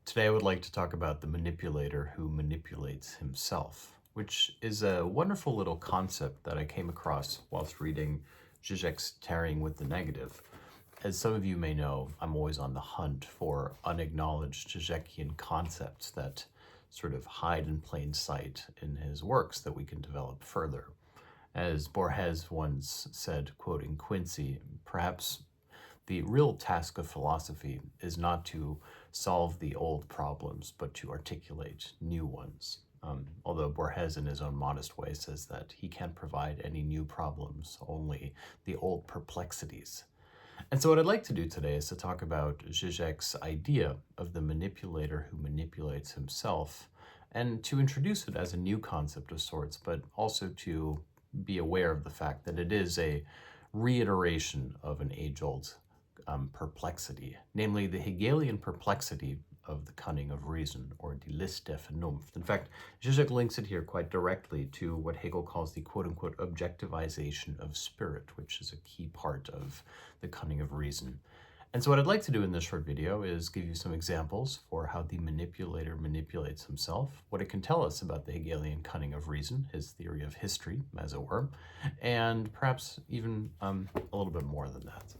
Today I would like to talk about the manipulator who manipulates himself, which is a wonderful little concept that I came across whilst reading Źižek's Tarrying with the Negative. As some of you may know, I'm always on the hunt for unacknowledged Źižekian concepts that sort of hide in plain sight in his works that we can develop further. As Borges once said, quoting Quincy, perhaps the real task of philosophy is not to solve the old problems, but to articulate new ones. Although Borges, in his own modest way, says that he can't provide any new problems, only the old perplexities. And so what I'd like to do today is to talk about Źižek's idea of the manipulator who manipulates himself, and to introduce it as a new concept of sorts, but also to be aware of the fact that it is a reiteration of an age-old perplexity, namely the Hegelian perplexity of the cunning of reason, or die List der Vernunft. In fact, Źižek links it here quite directly to what Hegel calls the quote-unquote objectivization of spirit, which is a key part of the cunning of reason. And so what I'd like to do in this short video is give you some examples for how the manipulator manipulates himself, what it can tell us about the Hegelian cunning of reason, his theory of history, as it were, and perhaps even a little bit more than that.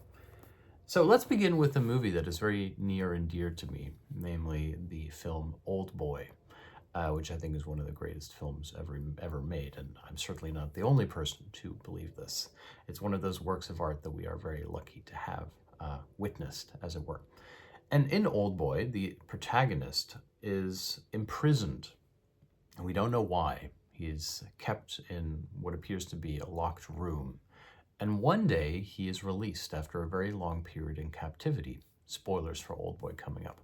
So let's begin with a movie that is very near and dear to me, namely the film Oldboy, which I think is one of the greatest films ever made, and I'm certainly not the only person to believe this. It's one of those works of art that we are very lucky to have witnessed, as it were. And in Oldboy, the protagonist is imprisoned, and we don't know why. He is kept in what appears to be a locked room. And one day he is released after a very long period in captivity. Spoilers for Oldboy coming up.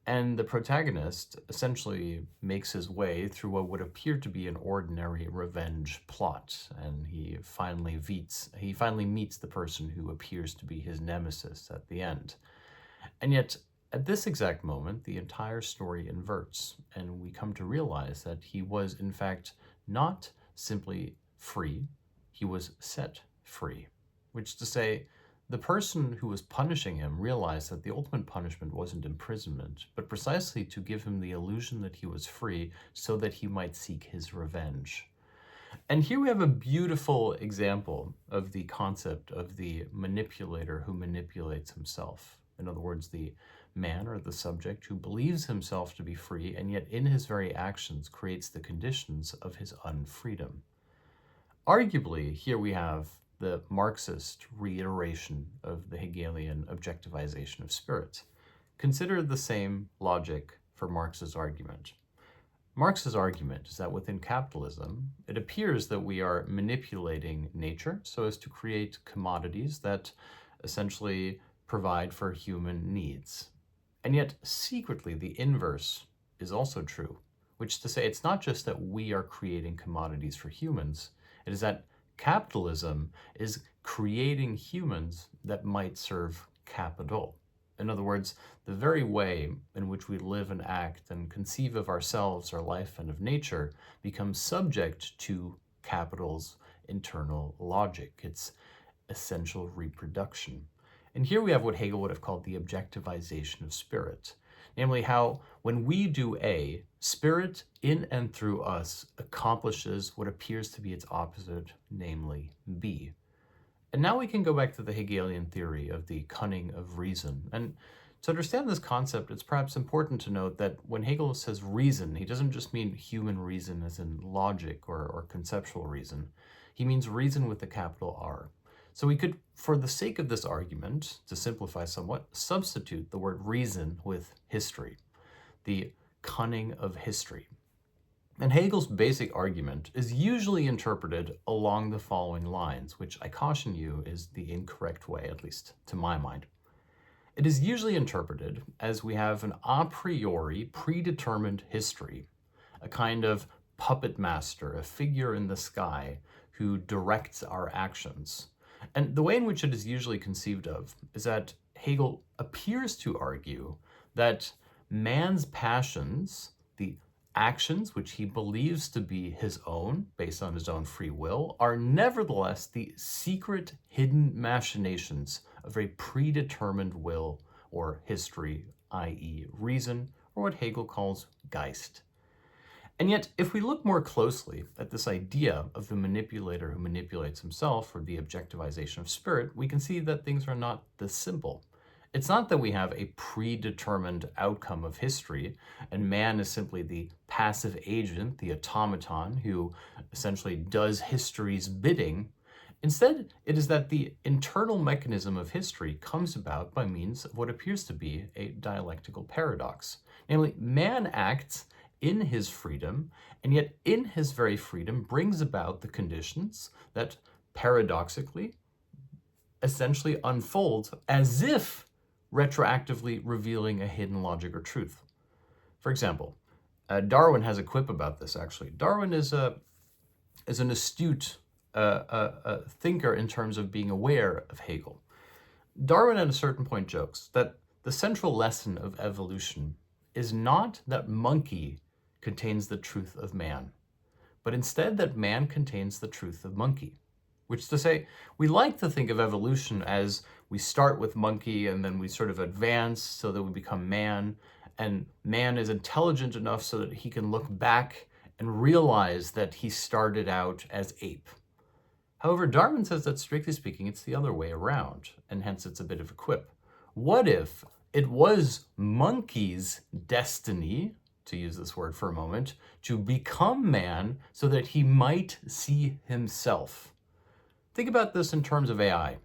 And the protagonist essentially makes his way through what would appear to be an ordinary revenge plot. And he finally meets the person who appears to be his nemesis at the end. And yet, at this exact moment, the entire story inverts, and we come to realize that he was, in fact, not simply free, he was set free, which is to say, the person who was punishing him realized that the ultimate punishment wasn't imprisonment, but precisely to give him the illusion that he was free so that he might seek his revenge. And here we have a beautiful example of the concept of the manipulator who manipulates himself. In other words, the man or the subject who believes himself to be free and yet in his very actions creates the conditions of his unfreedom. Arguably, here we have the Marxist reiteration of the Hegelian objectivization of spirit. Consider the same logic for Marx's argument. Marx's argument is that within capitalism, it appears that we are manipulating nature so as to create commodities that essentially provide for human needs. And yet, secretly, the inverse is also true, which is to say, it's not just that we are creating commodities for humans, it is that capitalism is creating humans that might serve capital. In other words, the very way in which we live and act and conceive of ourselves, our life, and of nature becomes subject to capital's internal logic, its essential reproduction. And here we have what Hegel would have called the objectivization of spirit. Namely, how when we do A, spirit in and through us accomplishes what appears to be its opposite, namely B. And now we can go back to the Hegelian theory of the cunning of reason. And to understand this concept, it's perhaps important to note that when Hegel says reason, he doesn't just mean human reason as in logic or conceptual reason. He means reason with a capital R. So we could, for the sake of this argument, to simplify somewhat, substitute the word reason with history, the cunning of history. And Hegel's basic argument is usually interpreted along the following lines, which I caution you is the incorrect way, at least to my mind. It is usually interpreted as we have an a priori predetermined history, a kind of puppet master, a figure in the sky who directs our actions. And the way in which it is usually conceived of is that Hegel appears to argue that man's passions, the actions which he believes to be his own, based on his own free will, are nevertheless the secret, hidden machinations of a predetermined will or history, i.e. reason or what Hegel calls Geist. And yet, if we look more closely at this idea of the manipulator who manipulates himself, or the objectivization of spirit, we can see that things are not this simple. It's not that we have a predetermined outcome of history, and man is simply the passive agent, the automaton, who essentially does history's bidding. Instead, it is that the internal mechanism of history comes about by means of what appears to be a dialectical paradox. Namely, man acts in his freedom, and yet in his very freedom brings about the conditions that paradoxically essentially unfold as if retroactively revealing a hidden logic or truth. For example, Darwin has a quip about this, actually. Darwin is an astute thinker in terms of being aware of Hegel. Darwin at a certain point jokes that the central lesson of evolution is not that monkey contains the truth of man, but instead that man contains the truth of monkey. Which is to say, we like to think of evolution as we start with monkey and then we sort of advance so that we become man, and man is intelligent enough so that he can look back and realize that he started out as ape. However, Darwin says that strictly speaking, it's the other way around, and hence it's a bit of a quip. What if it was monkey's destiny, to use this word for a moment, to become man so that he might see himself? Think about this in terms of AI.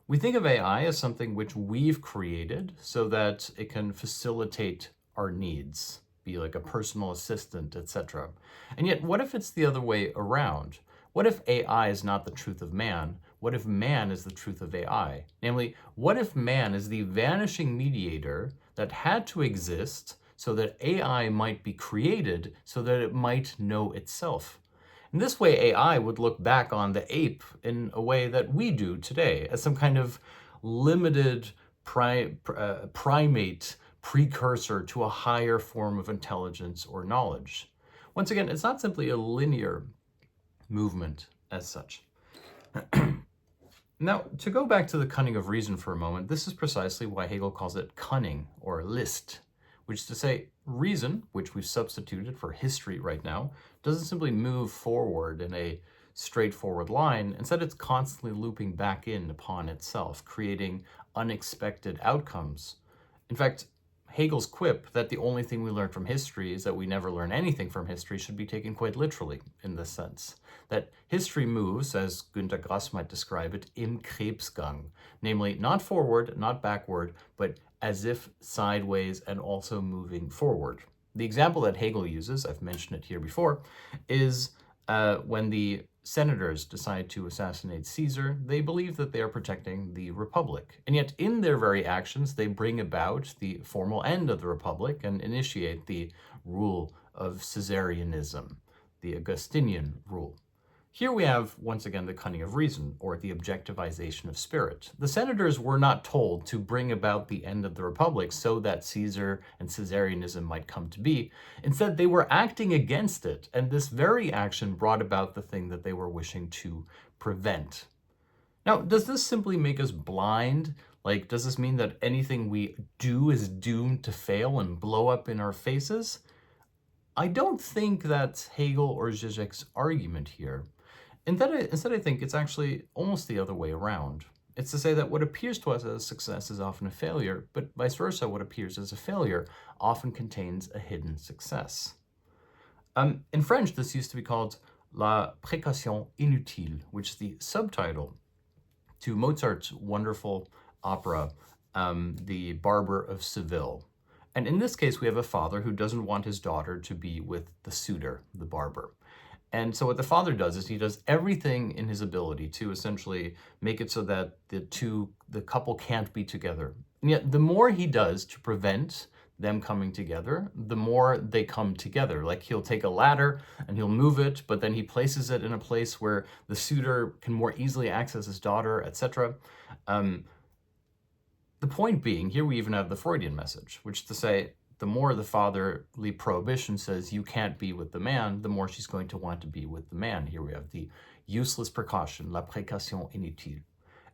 We think of AI as something which we've created so that it can facilitate our needs, be like a personal assistant, etc. And yet, what if it's the other way around? What if AI is not the truth of man? What if man is the truth of AI? Namely, what if man is the vanishing mediator that had to exist so that AI might be created so that it might know itself? In this way, AI would look back on the ape in a way that we do today, as some kind of limited primate precursor to a higher form of intelligence or knowledge. Once again, it's not simply a linear movement as such. Now, to go back to the cunning of reason for a moment, this is precisely why Hegel calls it cunning or list, which is to say, reason, which we've substituted for history right now, doesn't simply move forward in a straightforward line. Instead, it's constantly looping back in upon itself, creating unexpected outcomes. In fact, Hegel's quip that the only thing we learn from history is that we never learn anything from history should be taken quite literally in this sense. That history moves, as Günter Grass might describe it, im Krebsgang, namely not forward, not backward, but as if sideways and also moving forward. The example that Hegel uses, I've mentioned it here before, is when the senators decide to assassinate Caesar, they believe that they are protecting the Republic. And yet in their very actions, they bring about the formal end of the Republic and initiate the rule of Caesarianism, the Augustinian rule. Here we have, once again, the cunning of reason, or the objectivization of spirit. The senators were not told to bring about the end of the Republic so that Caesar and Caesarianism might come to be. Instead, they were acting against it, and this very action brought about the thing that they were wishing to prevent. Now, does this simply make us blind? Like, does this mean that anything we do is doomed to fail and blow up in our faces? I don't think that's Hegel or Źižek's argument here. Instead, I think it's actually almost the other way around. It's to say that what appears to us as a success is often a failure, but vice versa, what appears as a failure often contains a hidden success. In French, this used to be called la précaution inutile, which is the subtitle to Mozart's wonderful opera, The Barber of Seville. And in this case, we have a father who doesn't want his daughter to be with the suitor, the barber. And so what the father does is he does everything in his ability to essentially make it so that the couple can't be together. And yet the more he does to prevent them coming together, the more they come together. Like he'll take a ladder and he'll move it, but then he places it in a place where the suitor can more easily access his daughter, etc. The point being, here we even have the Freudian message, which is to say, the more the fatherly prohibition says you can't be with the man, the more she's going to want to be with the man. Here we have the useless precaution, la précaution inutile.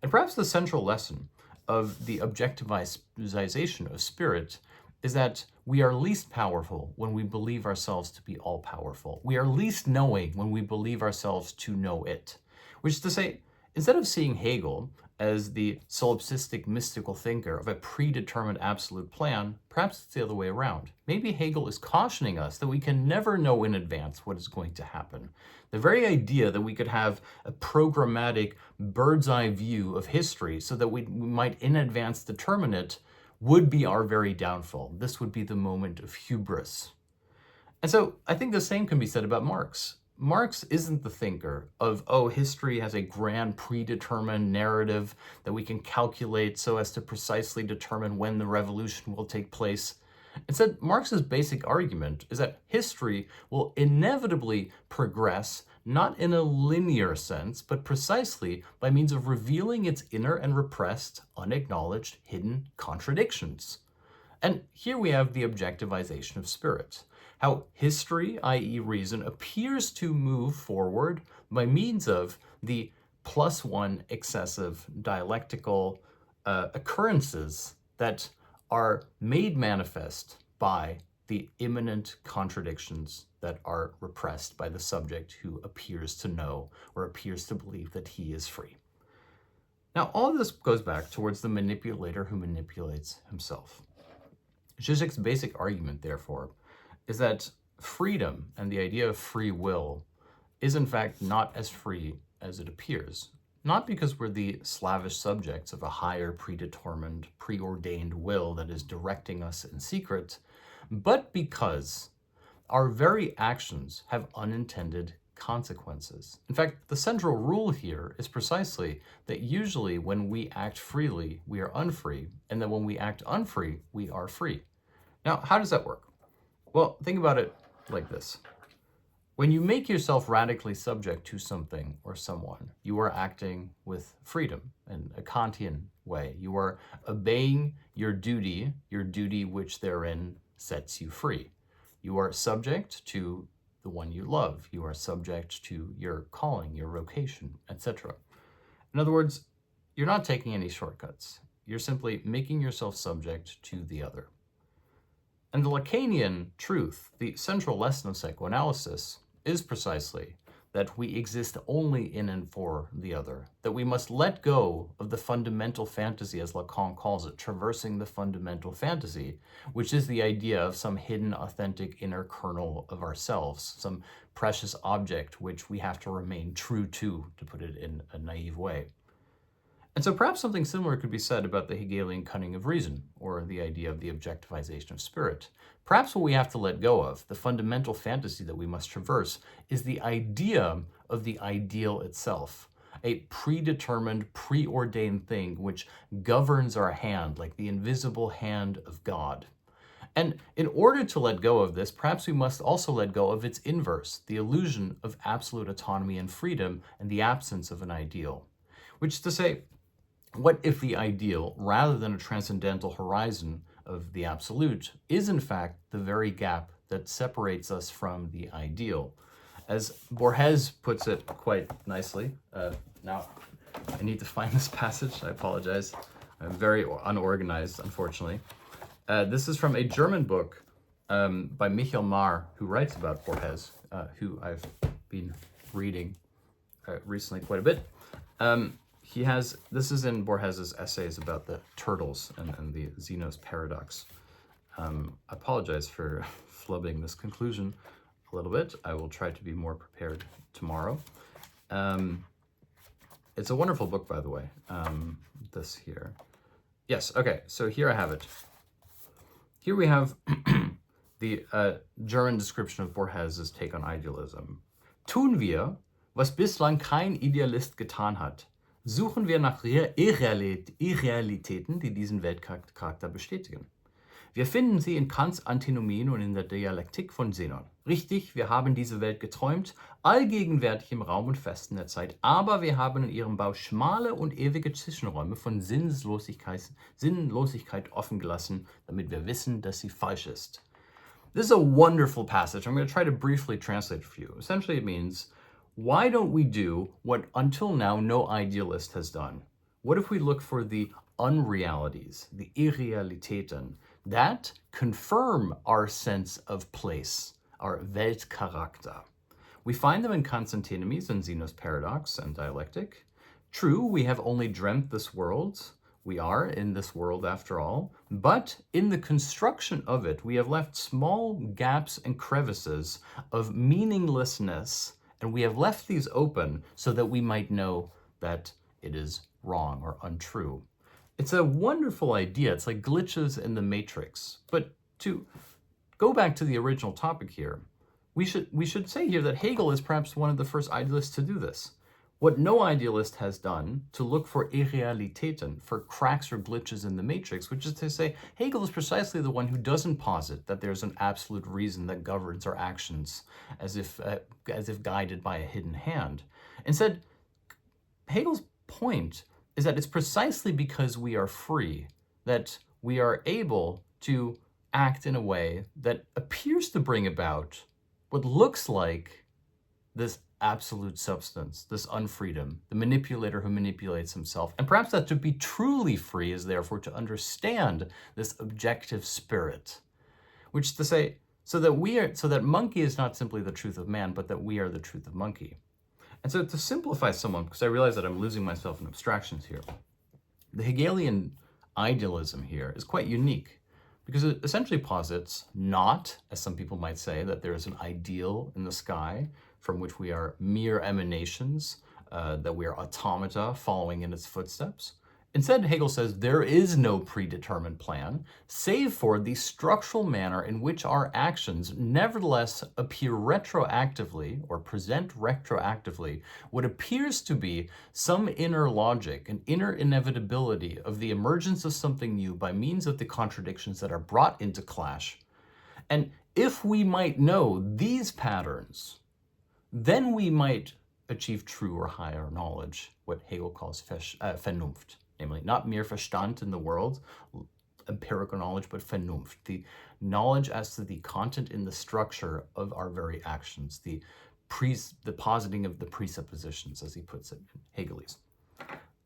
And perhaps the central lesson of the objectivization of spirit is that we are least powerful when we believe ourselves to be all-powerful. We are least knowing when we believe ourselves to know it. Which is to say, instead of seeing Hegel as the solipsistic mystical thinker of a predetermined absolute plan, perhaps it's the other way around. Maybe Hegel is cautioning us that we can never know in advance what is going to happen. The very idea that we could have a programmatic bird's eye view of history so that we might in advance determine it would be our very downfall. This would be the moment of hubris. And so I think the same can be said about Marx. Marx isn't the thinker of, oh, history has a grand predetermined narrative that we can calculate so as to precisely determine when the revolution will take place. Instead, Marx's basic argument is that history will inevitably progress, not in a linear sense, but precisely by means of revealing its inner and repressed, unacknowledged, hidden contradictions. And here we have the objectivization of spirit. How history, i.e. reason, appears to move forward by means of the +1 excessive dialectical occurrences that are made manifest by the immanent contradictions that are repressed by the subject who appears to know or appears to believe that he is free. Now, all of this goes back towards the manipulator who manipulates himself. Źižek's basic argument, therefore, is that freedom and the idea of free will is in fact not as free as it appears. Not because we're the slavish subjects of a higher predetermined, preordained will that is directing us in secret, but because our very actions have unintended consequences. In fact, the central rule here is precisely that usually when we act freely, we are unfree, and that when we act unfree, we are free. Now, how does that work? Well, think about it like this. When you make yourself radically subject to something or someone, you are acting with freedom in a Kantian way. You are obeying your duty which therein sets you free. You are subject to the one you love. You are subject to your calling, your vocation, etc. In other words, you're not taking any shortcuts. You're simply making yourself subject to the other. And the Lacanian truth, the central lesson of psychoanalysis, is precisely that we exist only in and for the other, that we must let go of the fundamental fantasy, as Lacan calls it, traversing the fundamental fantasy, which is the idea of some hidden, authentic inner kernel of ourselves, some precious object which we have to remain true to put it in a naive way. And so perhaps something similar could be said about the Hegelian cunning of reason, or the idea of the objectivization of spirit. Perhaps what we have to let go of, the fundamental fantasy that we must traverse, is the idea of the ideal itself, a predetermined, preordained thing which governs our hand like the invisible hand of God. And in order to let go of this, perhaps we must also let go of its inverse, the illusion of absolute autonomy and freedom and the absence of an ideal. Which is to say, what if the ideal, rather than a transcendental horizon of the absolute, is in fact the very gap that separates us from the ideal? As Borges puts it quite nicely, now I need to find this passage, I apologize. I'm very unorganized, unfortunately. This is from a German book by Michael Marr, who writes about Borges, who I've been reading recently quite a bit. This is in Borges's essays about the turtles and the Zeno's paradox. I apologize for flubbing this conclusion a little bit. I will try to be more prepared tomorrow. It's a wonderful book, by the way, this here. Yes, okay, so here I have it. Here we have the German description of Borges's take on idealism. Tun wir, was bislang kein Idealist getan hat. Suchen wir nach Irrealitäten, die diesen Weltcharakter bestätigen. Wir finden sie in Kants Antinomien und in der Dialektik von Zenon. Richtig, wir haben diese Welt geträumt, allgegenwärtig im Raum und Festen der Zeit, aber wir haben in ihrem Bau schmale und ewige Zwischenräume von Sinnlosigkeit offen gelassen, damit wir wissen, dass sie falsch ist. This is a wonderful passage. I'm going to try to briefly translate it for you. Essentially it means, why don't we do what until now no idealist has done? What if we look for the unrealities, the Irrealitäten, that confirm our sense of place, our Weltcharakter. We find them in Kant's antinomies in Zeno's paradox and dialectic. True, we have only dreamt this world. We are in this world after all. But in the construction of it, we have left small gaps and crevices of meaninglessness, and we have left these open so that we might know that it is wrong or untrue. It's a wonderful idea. It's like glitches in the matrix. But to go back to the original topic here, we should say here that Hegel is perhaps one of the first idealists to do this. What no idealist has done, to look for Irrealitäten, for cracks or glitches in the matrix, which is to say, Hegel is precisely the one who doesn't posit that there's an absolute reason that governs our actions as if guided by a hidden hand. Instead, Hegel's point is that it's precisely because we are free that we are able to act in a way that appears to bring about what looks like this absolute substance, this unfreedom, the manipulator who manipulates himself. And perhaps that to be truly free is therefore to understand this objective spirit, which is to say, so that monkey is not simply the truth of man, but that we are the truth of monkey. And so to simplify someone, because I realize that I'm losing myself in abstractions here, the Hegelian idealism here is quite unique because it essentially posits not, as some people might say, that there is an ideal in the sky from which we are mere emanations, that we are automata following in its footsteps. Instead, Hegel says there is no predetermined plan, save for the structural manner in which our actions nevertheless appear retroactively or present retroactively what appears to be some inner logic, an inner inevitability of the emergence of something new by means of the contradictions that are brought into clash. And if we might know these patterns, then we might achieve true or higher knowledge, what Hegel calls Vernunft. Namely, not mere Verstand in the world, empirical knowledge, but Vernunft, the knowledge as to the content in the structure of our very actions, the positing of the presuppositions, as he puts it in Hegelese.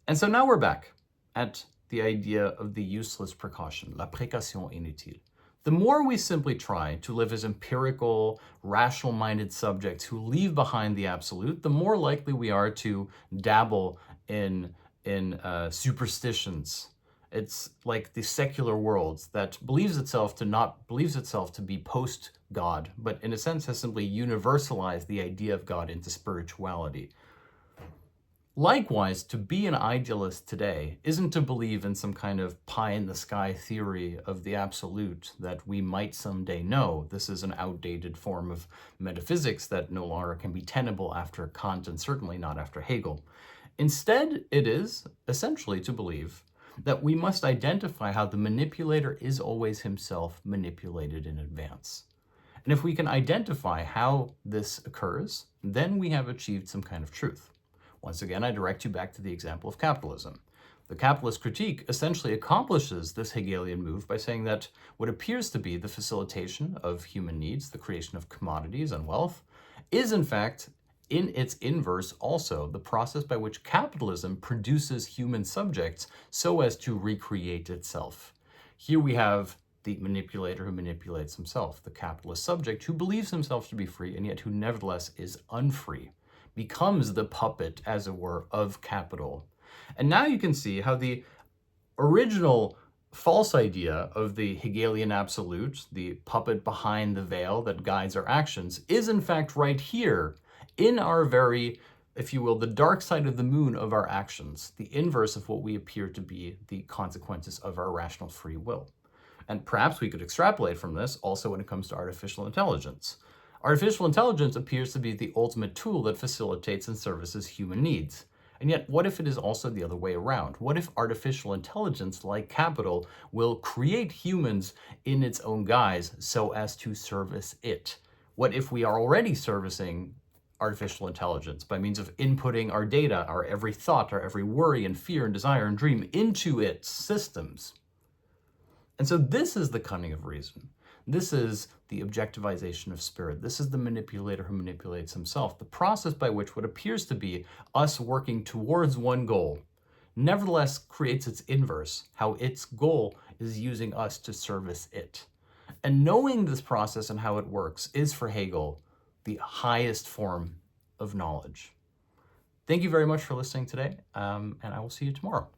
And so now we're back at the idea of the useless precaution, la précaution inutile. The more we simply try to live as empirical, rational-minded subjects who leave behind the absolute, the more likely we are to dabble in superstitions. It's like the secular world that believes itself to be post-God, but in a sense has simply universalized the idea of God into spirituality. Likewise, to be an idealist today isn't to believe in some kind of pie-in-the-sky theory of the absolute that we might someday know. This is an outdated form of metaphysics that no longer can be tenable after Kant and certainly not after Hegel. Instead, it is essentially to believe that we must identify how the manipulator is always himself manipulated in advance. And if we can identify how this occurs, then we have achieved some kind of truth. Once again, I direct you back to the example of capitalism. The capitalist critique essentially accomplishes this Hegelian move by saying that what appears to be the facilitation of human needs, the creation of commodities and wealth, is in fact in its inverse also the process by which capitalism produces human subjects so as to recreate itself. Here we have the manipulator who manipulates himself, the capitalist subject who believes himself to be free and yet who nevertheless is unfree, becomes the puppet, as it were, of capital. And now you can see how the original false idea of the Hegelian absolute, the puppet behind the veil that guides our actions, is in fact right here in our very, if you will, the dark side of the moon of our actions, the inverse of what we appear to be the consequences of our rational free will. And perhaps we could extrapolate from this also when it comes to artificial intelligence. Artificial intelligence appears to be the ultimate tool that facilitates and services human needs. And yet, what if it is also the other way around? What if artificial intelligence, like capital, will create humans in its own guise so as to service it? What if we are already servicing artificial intelligence by means of inputting our data, our every thought, our every worry and fear and desire and dream into its systems? And so this is the cunning of reason. This is the objectivization of spirit. This is the manipulator who manipulates himself, the process by which what appears to be us working towards one goal nevertheless creates its inverse, how its goal is using us to service it. And knowing this process and how it works is, for Hegel, the highest form of knowledge. Thank you very much for listening today, and I will see you tomorrow.